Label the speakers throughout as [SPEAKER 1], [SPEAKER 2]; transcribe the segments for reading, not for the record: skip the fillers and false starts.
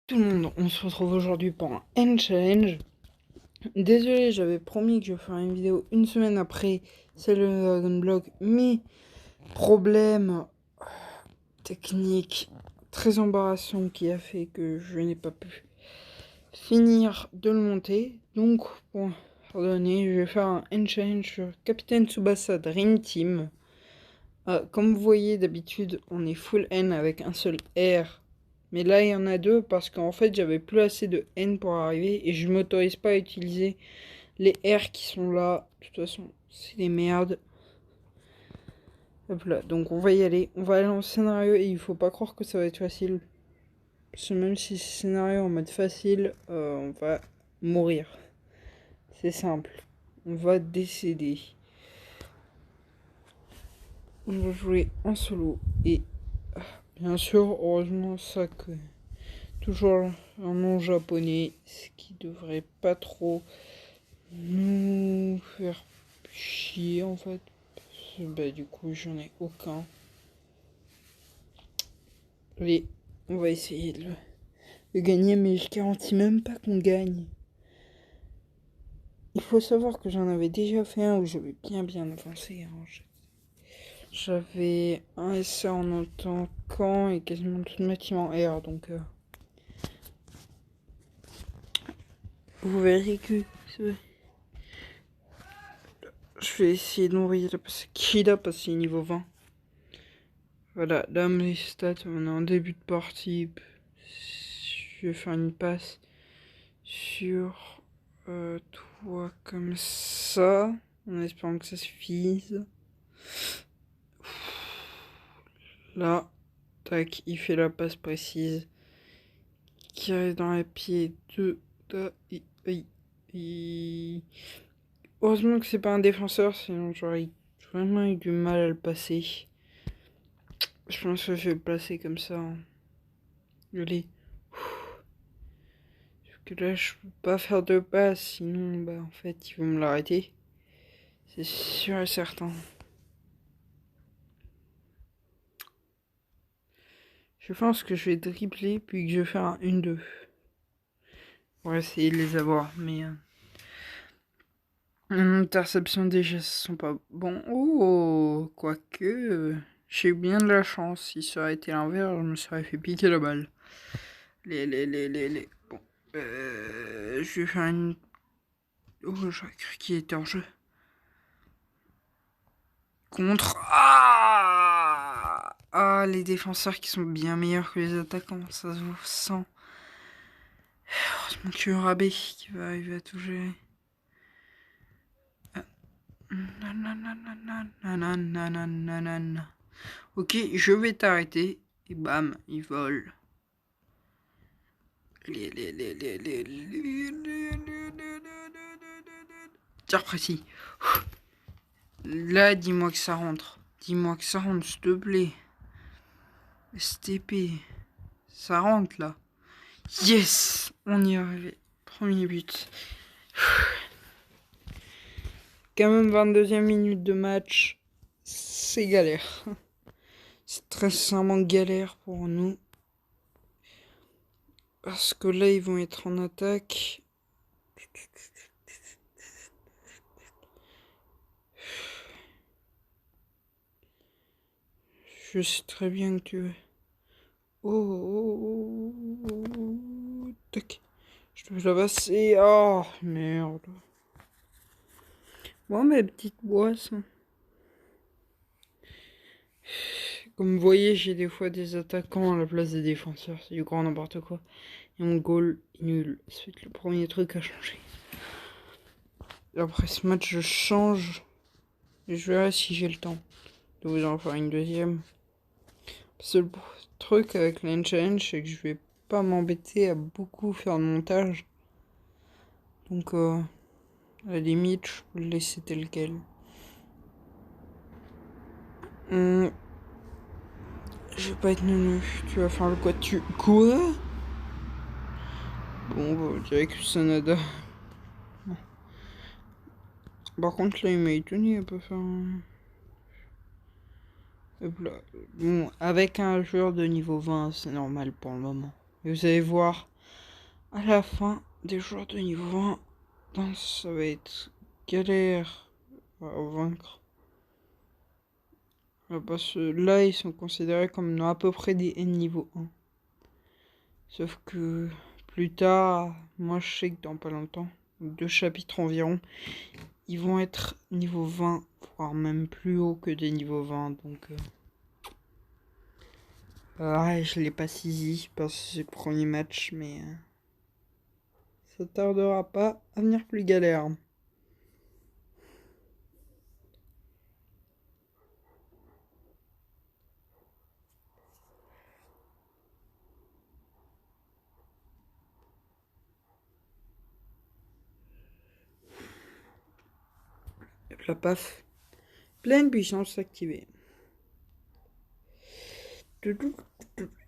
[SPEAKER 1] Tout le monde, on se retrouve aujourd'hui pour un End Challenge. Désolé, j'avais promis que je ferais une vidéo une semaine après celle de Dragon Block, mais problème technique très embarrassant qui a fait que je n'ai pas pu finir de le monter. Donc, pour pardonner, je vais faire un End Challenge sur Captain Tsubasa Dream Team. Comme vous voyez, d'habitude, on est full N avec un seul R. Mais là, il y en a deux parce qu'en fait, j'avais plus assez de N pour arriver et je m'autorise pas à utiliser les R qui sont là. De toute façon, c'est des merdes. Hop là, donc on va y aller. On va aller en scénario et il faut pas croire que ça va être facile. Parce que même si c'est scénario en mode facile, on va mourir. C'est simple. On va décéder. On va jouer en solo et bien sûr, heureusement, ça que toujours un nom japonais, ce qui devrait pas trop nous faire chier en fait. Parce que, bah, du coup, j'en ai aucun. Allez, on va essayer de gagner, mais je garantis même pas qu'on gagne. Il faut savoir que j'en avais déjà fait un où j'avais bien avancé. Hein. J'avais un essai en attaquant et quasiment tout le bâtiment R, donc vous verrez que je vais essayer de m'envoyer la passe Kida parce qu'il est niveau 20. Voilà, là mes stats, on est en début de partie. Je vais faire une passe sur toi comme ça, en espérant que ça suffise. Là, tac, il fait la passe précise. Qui reste dans les pieds de... Heureusement que c'est pas un défenseur, sinon j'aurais vraiment eu du mal à le passer. Je pense que je vais le placer comme ça. Hein. Allez. Parce que là, je peux pas faire de passe, sinon, bah, en fait, ils vont me l'arrêter. C'est sûr et certain. Je pense que je vais dribbler, puis que je vais faire un 1-2. Pour essayer de les avoir, mais... interception déjà, ce sont pas bon. Oh, quoique... J'ai eu bien de la chance. Si ça aurait été l'inverse, je me serais fait piquer la balle. Les. Bon. Je vais faire une... Oh, j'aurais cru qu'il était en jeu. Contre... Ah, les défenseurs qui sont bien meilleurs que les attaquants, ça se sent. Heureusement qu'il y a Rabé qui va arriver à tout gérer. Ok, je vais t'arrêter. Et bam, il vole. Tire précis. Là, dis-moi que ça rentre. Dis-moi que ça rentre, s'il te plaît. STP. Ça rentre, là. Yes! On y est arrivé. Premier but. Quand même 22e minute de match. C'est galère. C'est très sincèrement galère pour nous. Parce que là, ils vont être en attaque. Je sais très bien que tu veux. Oh, tac. Je dois la passer. Oh, merde. Bon, mes petites boissons. Comme vous voyez, j'ai des fois des attaquants à la place des défenseurs. C'est du grand n'importe quoi. Et mon goal est nul. C'est le premier truc à changer. Et après ce match, je change. Et je verrai si j'ai le temps de vous en faire une deuxième. Parce que le truc avec l'End Challenge, c'est que je vais pas m'embêter à beaucoup faire de montage. Donc, à la limite, je peux le laisser tel quel. Je vais pas être nunu. Tu vas faire le quoi? Quoi? Bon, bah, on dirait que Sanada. Bon. Par contre, là, il m'a étonné un peu faire un... Bon, avec un joueur de niveau 20, c'est normal pour le moment. Et vous allez voir, à la fin des joueurs de niveau 20, donc ça va être galère à vaincre. Parce que là, ils sont considérés comme à peu près des N niveau 1. Sauf que plus tard, moi je sais que dans pas longtemps, 2 chapitres environ, ils vont être niveau 20, voire même plus haut que des niveaux 20. Donc, ouais, je l'ai pas saisi parce que c'est le premier match, mais ça tardera pas à venir plus galère. La paf, pleine puissance activée. Il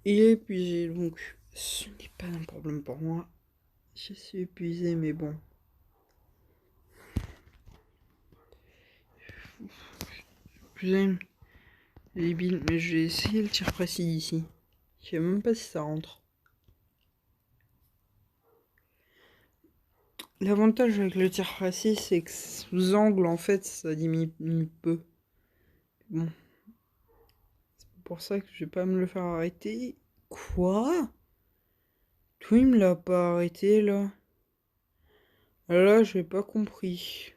[SPEAKER 1] est épuisé, donc ce n'est pas un problème pour moi. Je suis épuisé, mais bon. Putain, débile, mais je vais essayer le tir précis d'ici. Je sais même pas si ça rentre. L'avantage avec le tir précis, c'est que sous angle, en fait, ça diminue peu. Bon. C'est pour ça que je vais pas me le faire arrêter. Quoi? Tout il me l'a pas arrêté, là. Là, j'ai pas compris.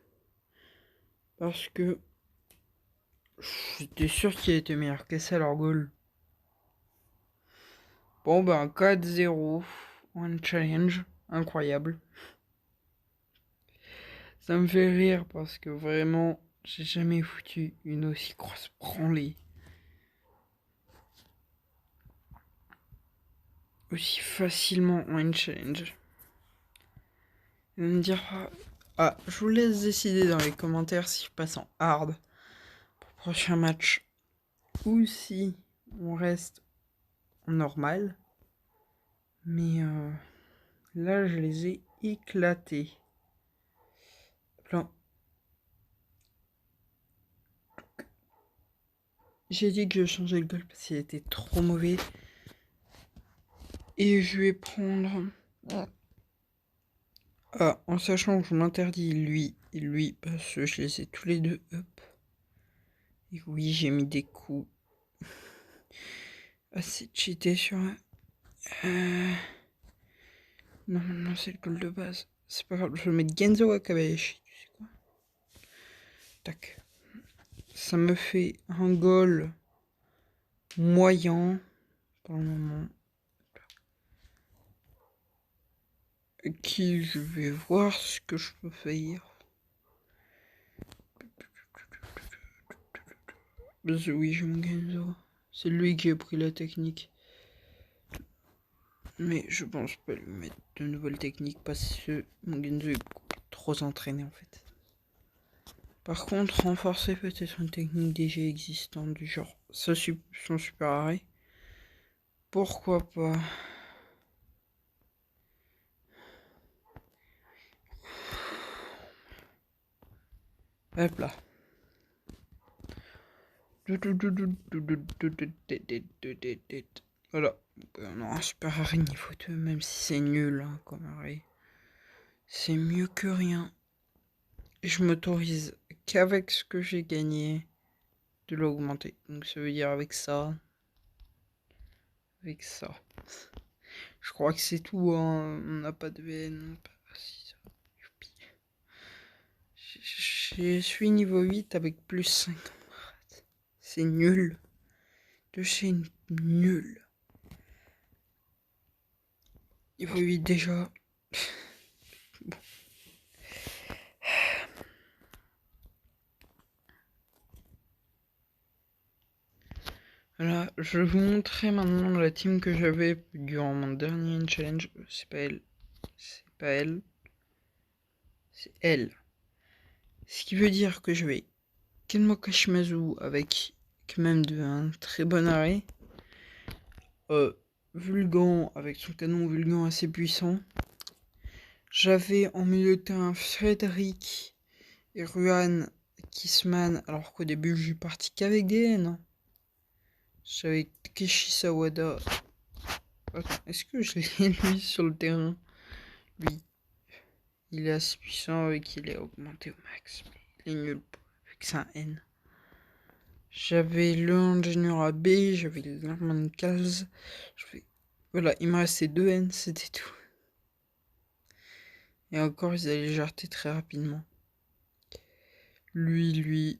[SPEAKER 1] Parce que j'étais sûr qu'il était meilleur que ça, leur goal. Bon, ben, 4-0. One challenge. Incroyable. Ça me fait rire parce que vraiment, j'ai jamais foutu une aussi grosse branlée. Aussi facilement en une challenge. Vous me dire, je vous laisse décider dans les commentaires si je passe en hard pour le prochain match ou si on reste en normal. Mais là, je les ai éclatés. Là. J'ai dit que je changeais le goal parce qu'il était trop mauvais. Et je vais prendre... en sachant que je m'interdis lui et lui, parce que je les ai tous les deux up. Et oui, j'ai mis des coups assez cheatés sur... Non, c'est le goal de base. C'est pas grave, je vais mettre Genzo Wakabayashi, tu sais quoi. Tac. Ça me fait un goal moyen pour le moment. Qui je vais voir ce que je peux faire. Oui, je me Genzo. C'est lui qui a pris la technique. Mais je pense pas lui mettre de nouvelles techniques parce que mon Genzo est beaucoup trop entraîné en fait. Par contre, renforcer peut-être une technique déjà existante du genre son super arrêt. Pourquoi pas? Hop là. Voilà. On aura un super arrêt niveau 2, même si c'est nul hein, comme arrêt. C'est mieux que rien. Je m'autorise qu'avec ce que j'ai gagné de l'augmenter. Donc ça veut dire avec ça. Avec ça. Je crois que c'est tout. Hein. On n'a pas de VN. Je suis niveau 8 avec plus 5. C'est nul. De chez nul. Niveau 8 déjà. Bon. Voilà, je vais vous montrer maintenant la team que j'avais durant mon dernier challenge. C'est pas elle. C'est pas elle. C'est elle. Ce qui veut dire que je vais Kenmo Kashimazu avec quand même un très bon arrêt. Vulgan avec son canon Vulgan assez puissant. J'avais en milieu de terrain Frédéric et Ruan Kissman, alors qu'au début je suis parti qu'avec des N. J'avais Takeshi Sawada. Attends, est-ce que je l'ai lui sur le terrain? lui, il est assez puissant et qu'il est augmenté au max. Mais il est nul vu que c'est un N. J'avais le ingénieur AB, j'avais l'Arman Kals. Voilà, il me restait 2 N, c'était tout. Et encore, ils allaient jarter très rapidement. Lui,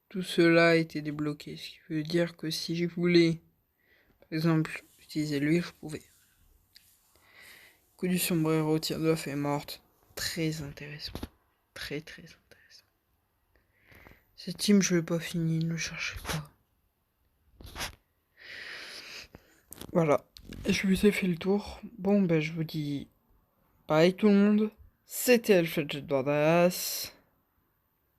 [SPEAKER 1] tout cela a été débloqué. Ce qui veut dire que si je voulais, par exemple, utiliser lui, je pouvais. Coup du sombrero, tir d'off est morte. Très intéressant. Très très intéressant. Cette team, je l'ai pas fini, ne cherchez pas. Voilà. Je vous ai fait le tour. Bon, ben, je vous dis bye tout le monde. C'était Alpha Jet Badass.